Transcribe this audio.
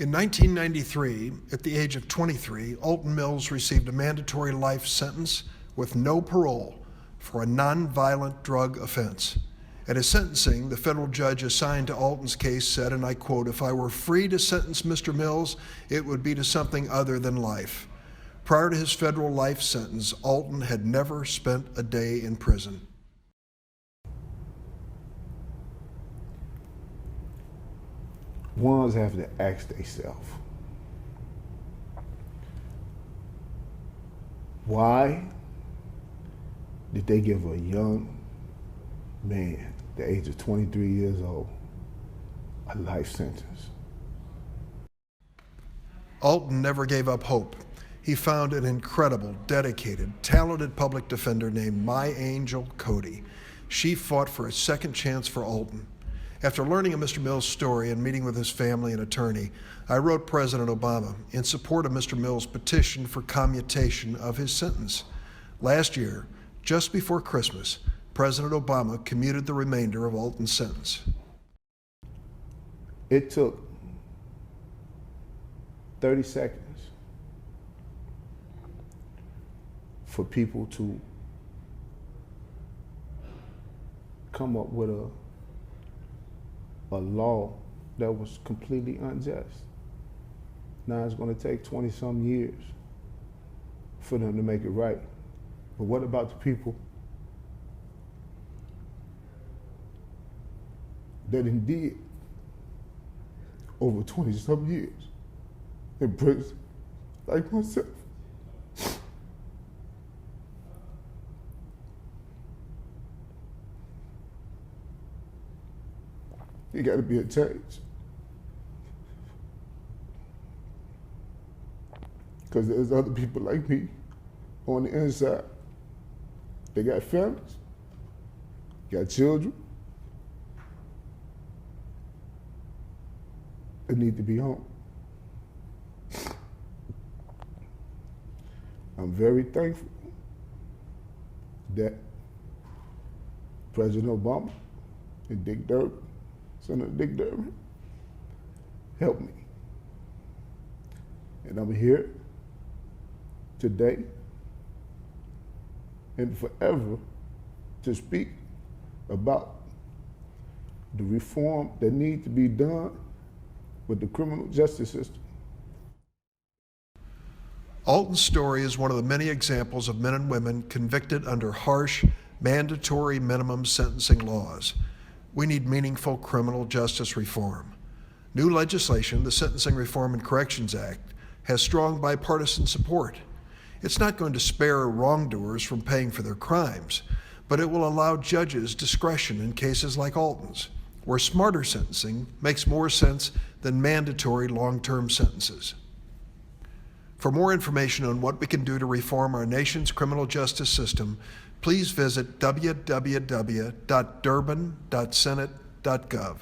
In 1993, at the age of 23, Alton Mills received a mandatory life sentence with no parole for a nonviolent drug offense. At his sentencing, the federal judge assigned to Alton's case said, and I quote, "If I were free to sentence Mr. Mills, it would be to something other than life." Prior to his federal life sentence, Alton had never spent a day in prison. Ones have to ask themselves, why did they give a young man, the age of 23 years old, a life sentence? Alton never gave up hope. He found an incredible, dedicated, talented public defender named My Angel Cody. She fought for a second chance for Alton. After learning of Mr. Mills' story and meeting with his family and attorney, I wrote President Obama in support of Mr. Mills' petition for commutation of his sentence. Last year, just before Christmas, President Obama commuted the remainder of Alton's sentence. It took 30 seconds for people to come up with a law that was completely unjust. Now it's going to take 20-some years for them to make it right. But what about the people that indeed over 20-some years in prison, like myself? It got to be a change. Because there's other people like me on the inside. They got families, got children, that need to be home. I'm very thankful that President Obama and Senator Dick Durbin helped me. And I'm here today and forever to speak about the reform that needs to be done with the criminal justice system. Alton's story is one of the many examples of men and women convicted under harsh, mandatory minimum sentencing laws. We need meaningful criminal justice reform. New legislation, the Sentencing Reform and Corrections Act, has strong bipartisan support. It's not going to spare wrongdoers from paying for their crimes, but it will allow judges discretion in cases like Alton's, where smarter sentencing makes more sense than mandatory long-term sentences. For more information on what we can do to reform our nation's criminal justice system, please visit www.durbin.senate.gov.